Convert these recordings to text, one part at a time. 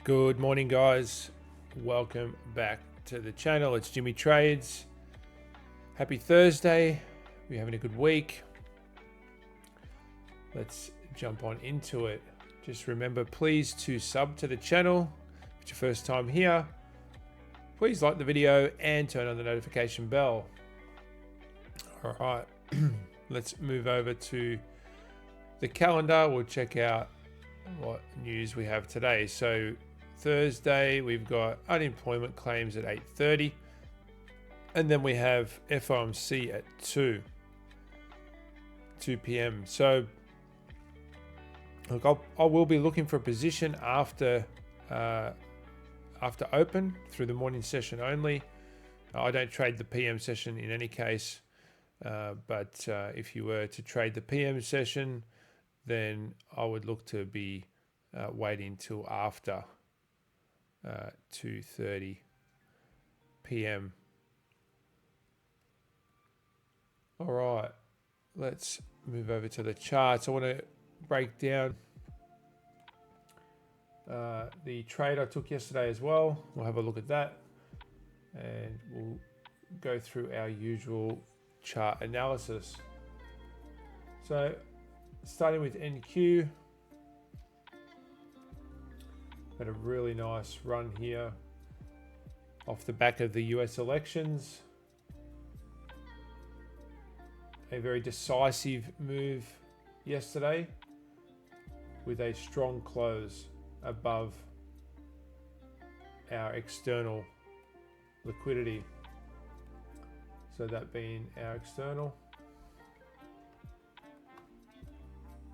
Good morning, guys. Welcome back to the channel. It's Jimmy Trades. Happy Thursday. We're having a good week. Let's jump on into it. Just remember, please, to sub to the channel. If it's your first time here, please like the video and turn on the notification bell. All right, let's move over to the calendar. We'll check out what news we have today. So Thursday, we've got unemployment claims at 8:30, and then we have FOMC at 2 p.m. So look, I will be looking for a position after open through the morning session only. I don't trade the PM session in any case, but if you were to trade the PM session, then I would look to be waiting till after 2:30 p.m. All right, let's move over to the charts. I want to break down the trade I took yesterday as well. We'll have a look at that, and we'll go through our usual chart analysis. So starting with NQ, had a really nice run here off the back of the US elections. A very decisive move yesterday with a strong close above our external liquidity. So that being our external.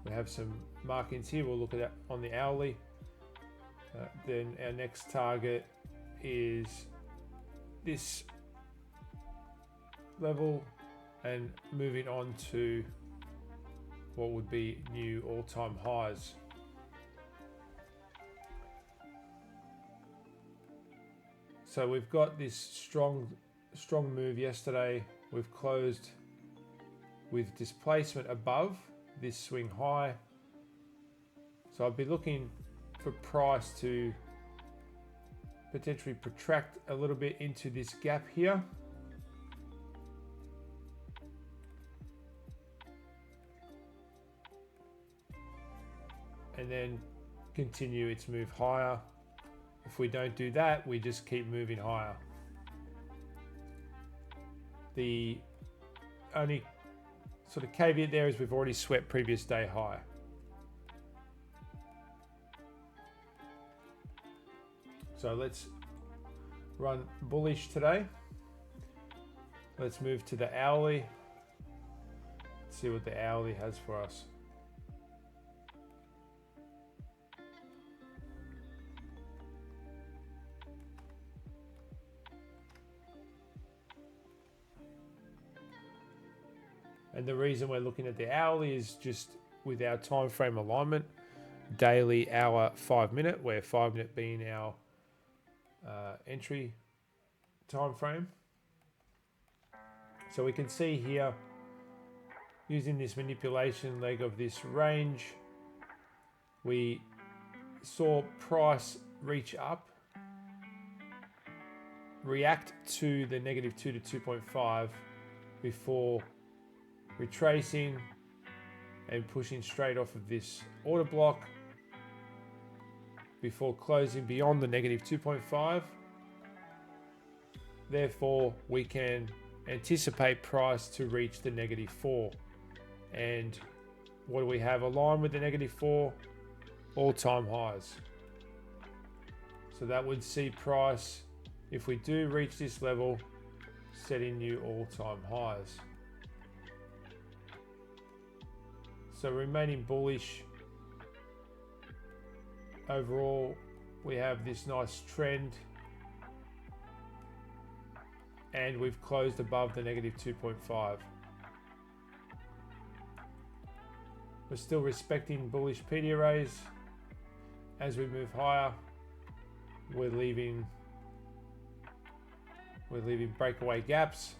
We have some markings here. We'll look at that on the hourly. Then our next target is this level, and moving on to what would be new all-time highs. So we've got this strong move yesterday. We've closed with displacement above this swing high. So I'd be looking for price to potentially protract a little bit into this gap here. And then continue its move higher. If we don't do that, we just keep moving higher. The only sort of caveat there is we've already swept previous day high. So let's run bullish today. Let's move to the hourly. See what the hourly has for us. And the reason we're looking at the hourly is just with our time frame alignment, daily, hour, 5 minute, where 5 minute being our entry time frame. So we can see here, using this manipulation leg of this range, we saw price reach up, react to the -2 to 2.5 before retracing and pushing straight off of this order block before closing beyond the -2.5. Therefore, we can anticipate price to reach the -4. And what do we have aligned with the -4? All-time highs. So that would see price, if we do reach this level, setting new all-time highs. So remaining bullish. Overall, we have this nice trend, and we've closed above the -2.5. We're still respecting bullish PD arrays. As we move higher, we're leaving breakaway gaps,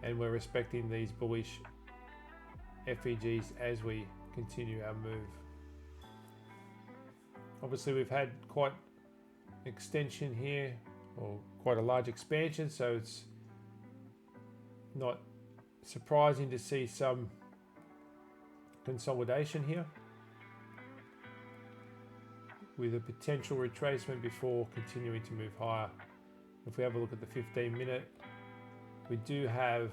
and we're respecting these bullish FEGs as we continue our move. Obviously we've had quite an extension here, or quite a large expansion, so it's not surprising to see some consolidation here with a potential retracement before continuing to move higher. If we have a look at the 15-minute, we do have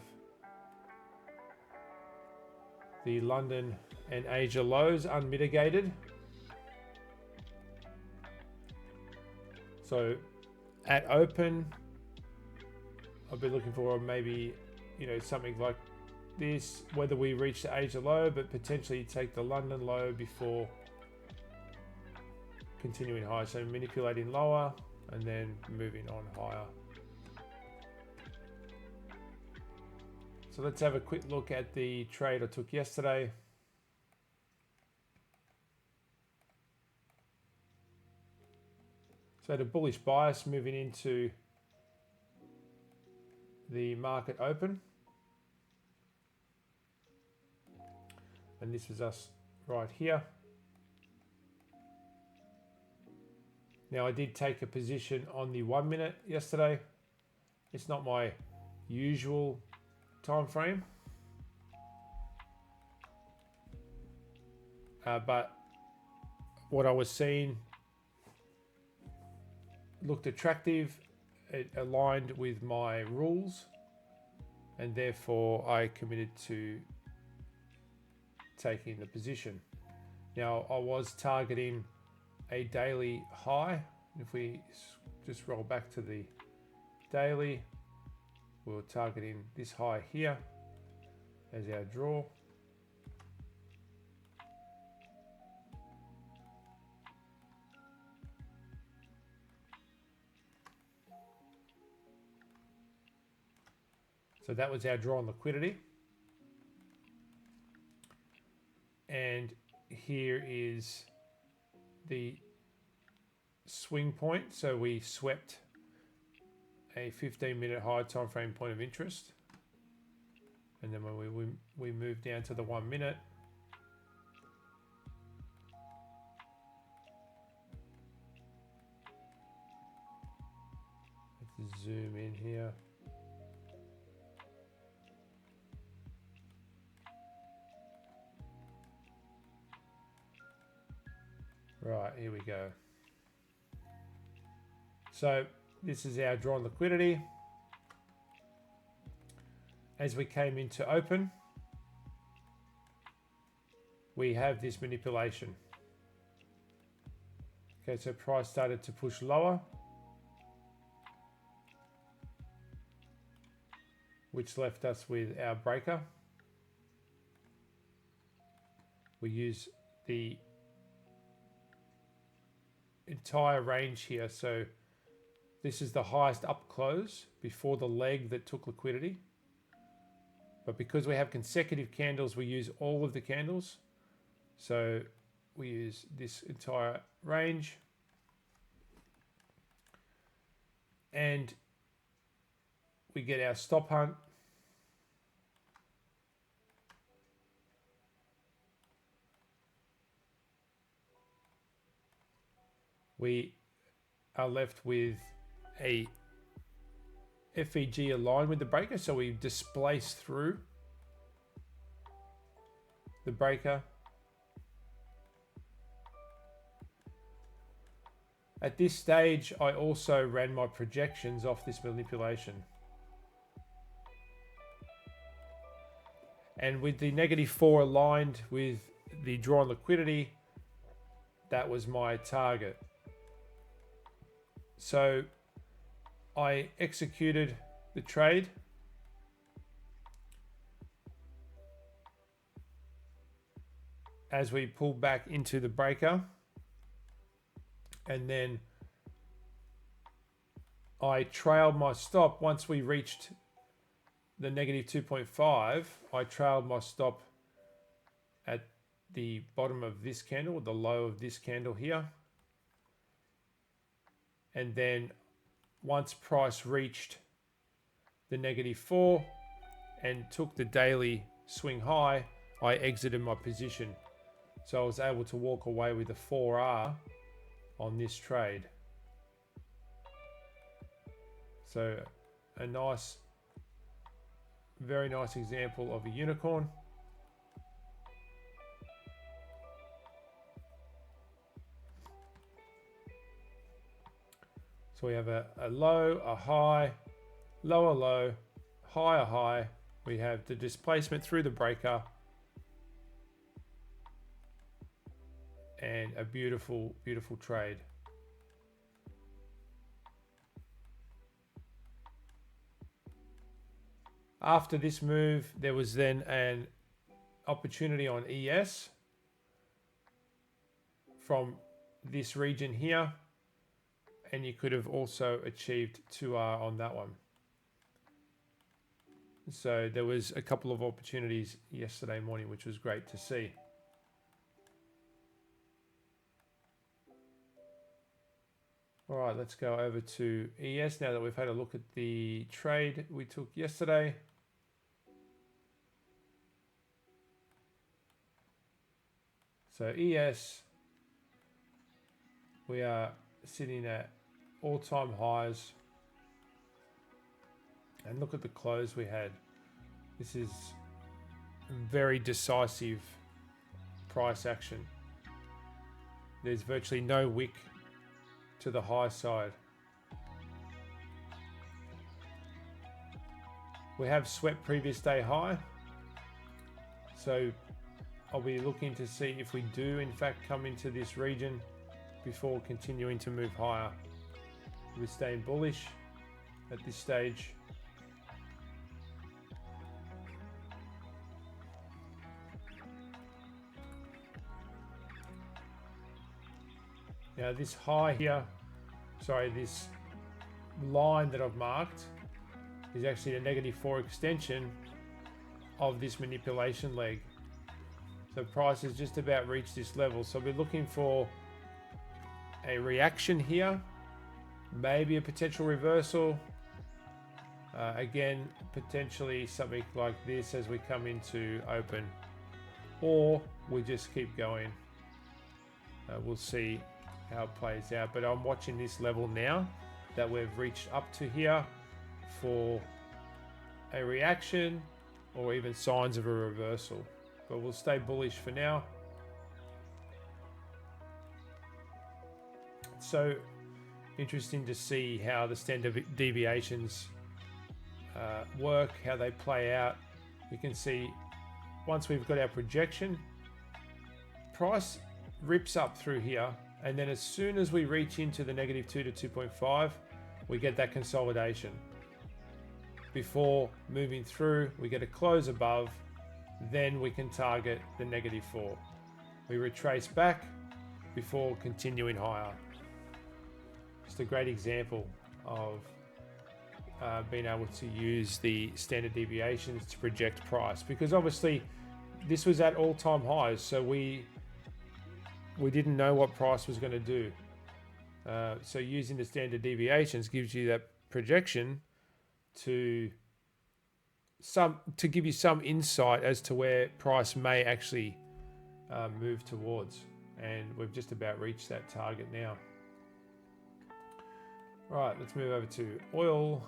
the London and Asia lows unmitigated. So at open, I'll be looking for maybe, something like this, whether we reach the Asia low, but potentially take the London low before continuing higher. So manipulating lower and then moving on higher. So let's have a quick look at the trade I took yesterday. So I had a bullish bias moving into the market open. And this was us right here. Now I did take a position on the 1 minute yesterday. It's not my usual time frame, but what I was seeing looked attractive. It aligned with my rules, and therefore I committed to taking the position. Now I was targeting a daily high. If we just roll back to the daily, we were targeting this high here as our draw. So that was our draw on liquidity. And here is the swing point. So we swept a 15-minute high time frame point of interest, and then when we move down to the 1 minute, let's zoom in here. Right, here we go. So this is our drawn liquidity. As we came into open, we have this manipulation. Okay, so price started to push lower, which left us with our breaker. We use the entire range here. So this is the highest up close before the leg that took liquidity. But because we have consecutive candles, we use all of the candles. So we use this entire range. And we get our stop hunt. We are left with a FEG aligned with the breaker, so we displace through the breaker. At this stage, I also ran my projections off this manipulation. And with the -4 aligned with the drawn liquidity, that was my target. So I executed the trade. As we pulled back into the breaker, and then I trailed my stop once we reached the -2.5. I trailed my stop at the bottom of this candle, the low of this candle here. And then once price reached the -4 and took the daily swing high, I exited my position. So I was able to walk away with a 4R on this trade. So a nice, very nice example of a unicorn. So we have a low, a high, lower low, higher high. We have the displacement through the breaker and a beautiful, beautiful trade. After this move, there was then an opportunity on ES from this region here, and you could have also achieved 2R on that one. So there was a couple of opportunities yesterday morning, which was great to see. All right, let's go over to ES now that we've had a look at the trade we took yesterday. So ES, we are sitting at all-time highs. And look at the close we had. This is very decisive price action. There's virtually no wick to the high side. We have swept previous day high. So I'll be looking to see if we do in fact come into this region before continuing to move higher. We're staying bullish at this stage. Now this high here, this line that I've marked is actually a -4 extension of this manipulation leg. So price has just about reached this level. So we're looking for a reaction here, maybe a potential reversal. Again, potentially something like this as we come into open, or we just keep going. We'll see how it plays out, but I'm watching this level now that we've reached up to here for a reaction or even signs of a reversal. But we'll stay bullish for now. It's so interesting to see how the standard deviations work, how they play out. You can see once we've got our projection, price rips up through here, and then as soon as we reach into the -2 to 2.5, we get that consolidation. Before moving through, we get a close above, then we can target the -4. We retrace back before continuing higher. Just a great example of being able to use the standard deviations to project price, because obviously this was at all-time highs, so we didn't know what price was going to do. So using the standard deviations gives you that projection to give you some insight as to where price may actually move towards, and we've just about reached that target now. All right, let's move over to oil.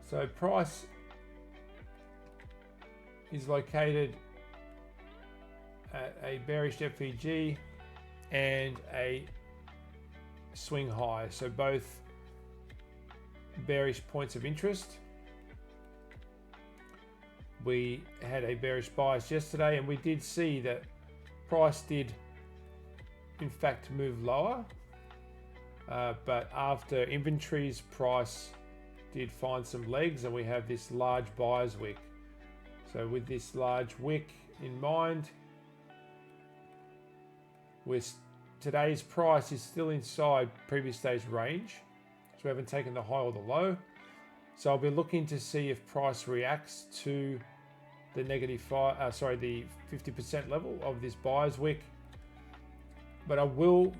So price is located at a bearish FVG and a swing high. So both bearish points of interest. We had a bearish bias yesterday, and we did see that price did in fact move lower. But after inventories, price did find some legs, and we have this large buyer's wick. So with this large wick in mind, today's price is still inside previous day's range, so we haven't taken the high or the low. So I'll be looking to see if price reacts to the the 50% level of this buyer's wick, but I will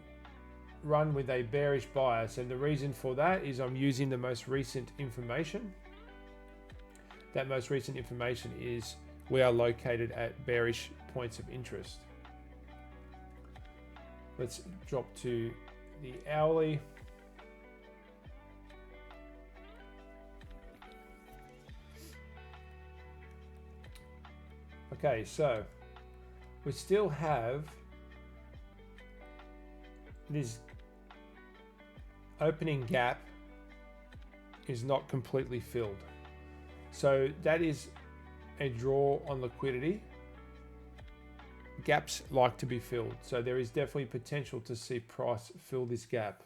run with a bearish bias, and the reason for that is I'm using the most recent information. That most recent information is we are located at bearish points of interest. Let's drop to the hourly. Okay, so we still have this opening gap is not completely filled. So that is a draw on liquidity. Gaps like to be filled. So there is definitely potential to see price fill this gap.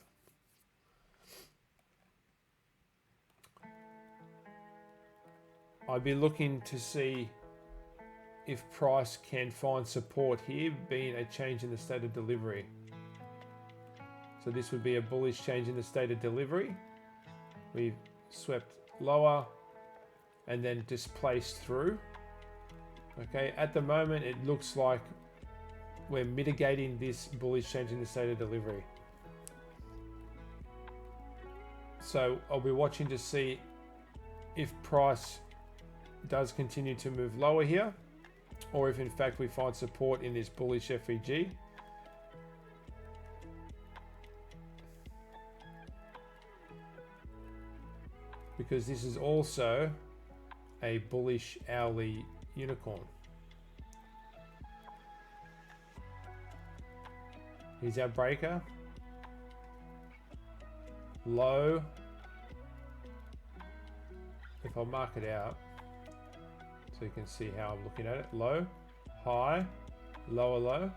I'd be looking to see if price can find support here, being a change in the state of delivery. So this would be a bullish change in the state of delivery. We've swept lower and then displaced through. Okay, at the moment it looks like we're mitigating this bullish change in the state of delivery. So I'll be watching to see if price does continue to move lower here, or if in fact we find support in this bullish FEG. Because this is also a bullish hourly unicorn. Here's our breaker. Low. If I mark it out so you can see how I'm looking at it. Low, high, lower low,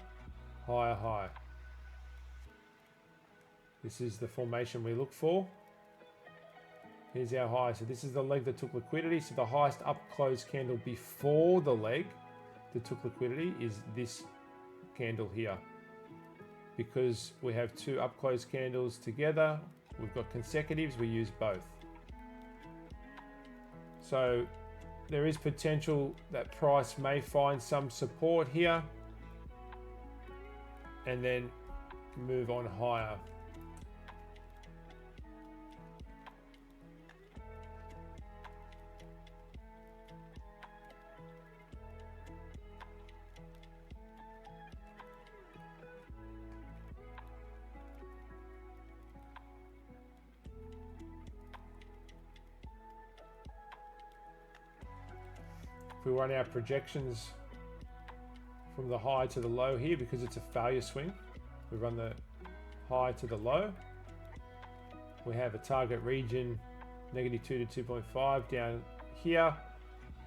higher high. This is the formation we look for. Here's our high. So this is the leg that took liquidity. So the highest up close candle before the leg that took liquidity is this candle here. Because we have two up close candles together, we've got consecutives, we use both. So there is potential that price may find some support here and then move on higher. We run our projections from the high to the low here, because it's a failure swing. We run the high to the low. We have a target region -2 to 2.5 down here,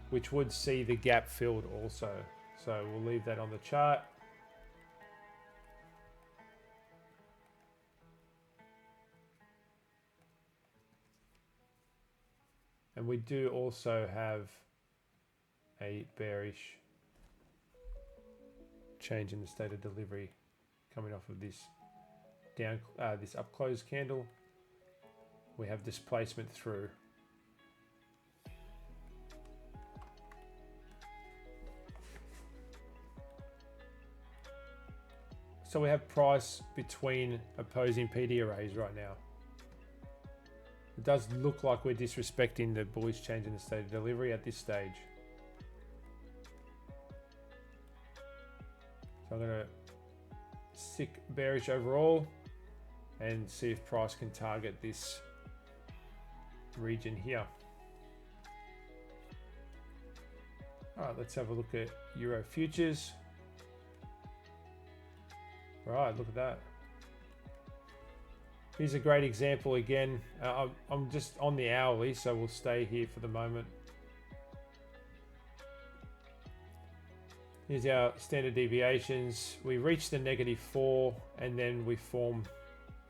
which would see the gap filled also. So we'll leave that on the chart. And we do also have a bearish change in the state of delivery coming off of this this up close candle. We have displacement through. So we have price between opposing PD arrays right now. It does look like we're disrespecting the bullish change in the state of delivery at this stage. So I'm going to stick bearish overall and see if price can target this region here. All right, let's have a look at Euro futures. Right, look at that. Here's a great example again. I'm just on the hourly, so we'll stay here for the moment. Here's our standard deviations. We reach the -4 and then we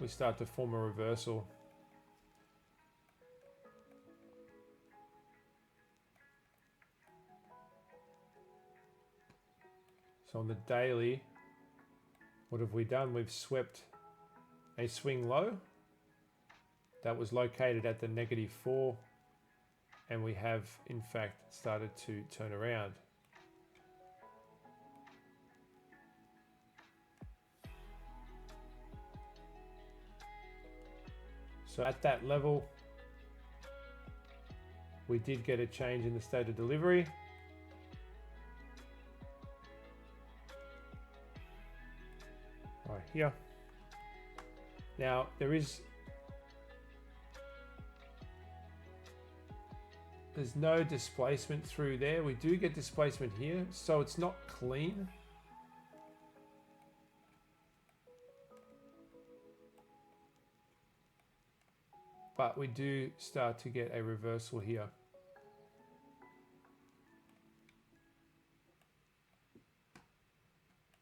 start to form a reversal. So on the daily, what have we done? We've swept a swing low that was located at the -4, and we have in fact started to turn around. So at that level, we did get a change in the state of delivery. Right here. Now there's no displacement through there. We do get displacement here, so it's not clean. But we do start to get a reversal here.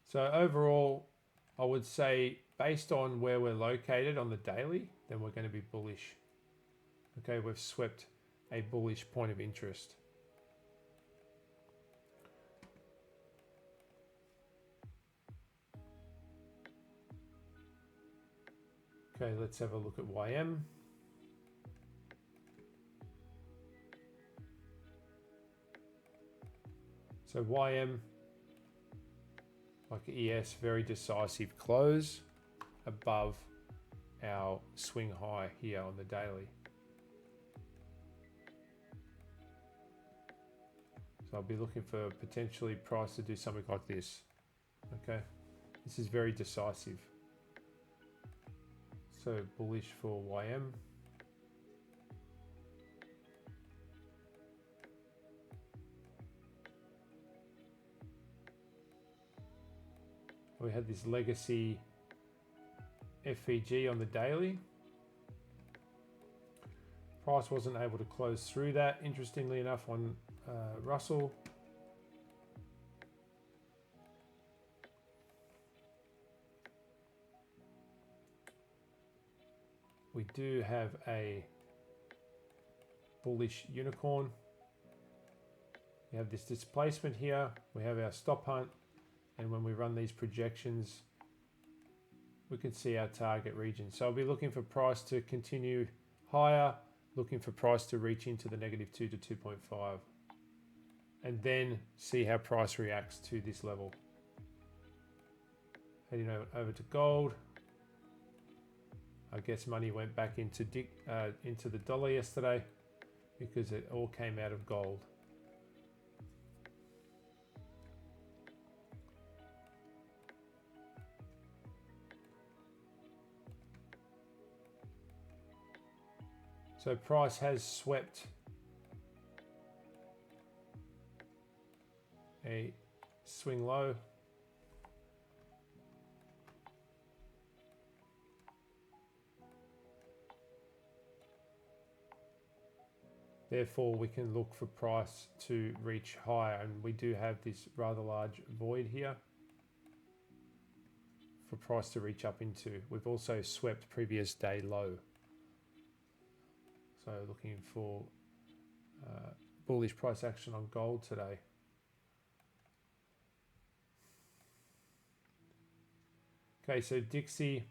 So overall, I would say based on where we're located on the daily, then we're going to be bullish. Okay, we've swept a bullish point of interest. Okay, let's have a look at YM. So YM, like ES, very decisive close above our swing high here on the daily. So I'll be looking for potentially price to do something like this. Okay, this is very decisive. So bullish for YM. We had this legacy FVG on the daily. Price wasn't able to close through that, interestingly enough, on Russell. We do have a bullish unicorn. We have this displacement here. We have our stop hunt. And when we run these projections, we can see our target region. So I'll be looking for price to continue higher, looking for price to reach into the -2 to 2.5, and then see how price reacts to this level. Heading over to gold. I guess money went back into the dollar yesterday because it all came out of gold. So price has swept a swing low. Therefore, we can look for price to reach higher, and we do have this rather large void here for price to reach up into. We've also swept previous day low. So looking for bullish price action on gold today. Okay, so Dixie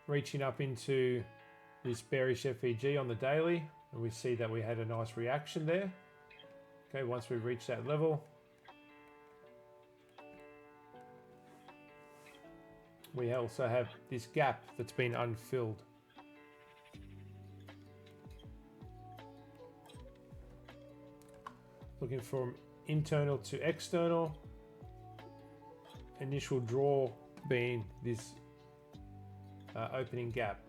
reaching up into this bearish FEG on the daily, and we see that we had a nice reaction there. Okay, once we reach that level, we also have this gap that's been unfilled. Looking from internal to external. Initial draw being this opening gap.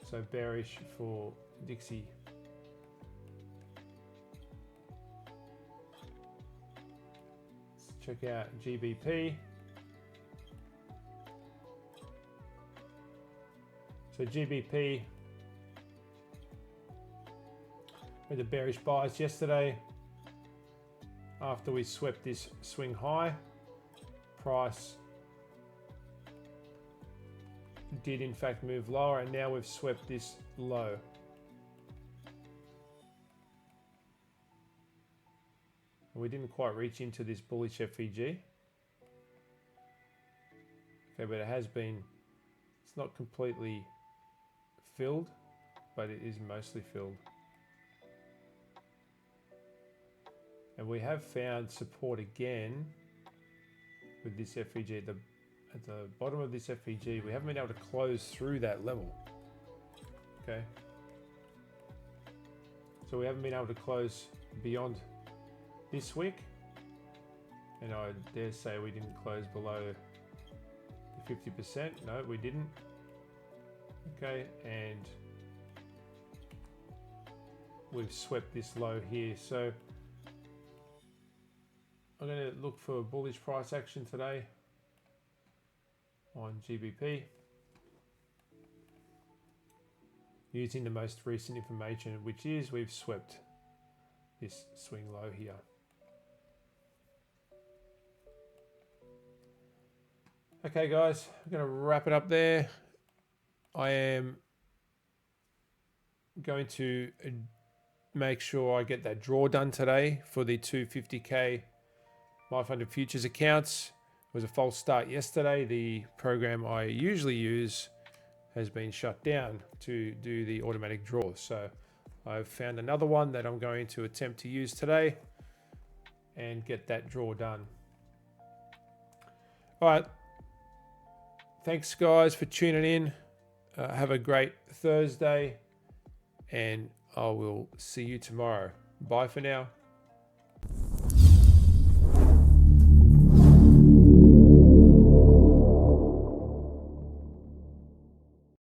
So bearish for Dixie. Let's check out GBP. So GBP with the bearish buys yesterday after we swept this swing high. Price did in fact move lower, and now we've swept this low. We didn't quite reach into this bullish FEG. Okay, but it has been, it's not completely filled, but it is mostly filled. And we have found support again with this FEG at the at the bottom of this FPG, we haven't been able to close through that level. Okay. So we haven't been able to close beyond this wick. And I dare say we didn't close below the 50%. No, we didn't. Okay, and we've swept this low here. So I'm going to look for bullish price action today on GBP using the most recent information, which is we've swept this swing low here. Okay guys, I'm going to wrap it up there. I am going to make sure I get that draw done today for the 250k My Funded Futures accounts. It was a false start yesterday. The program I usually use has been shut down to do the automatic draws. So I've found another one that I'm going to attempt to use today and get that draw done. All right. Thanks guys for tuning in. Have a great Thursday and I will see you tomorrow. Bye for now.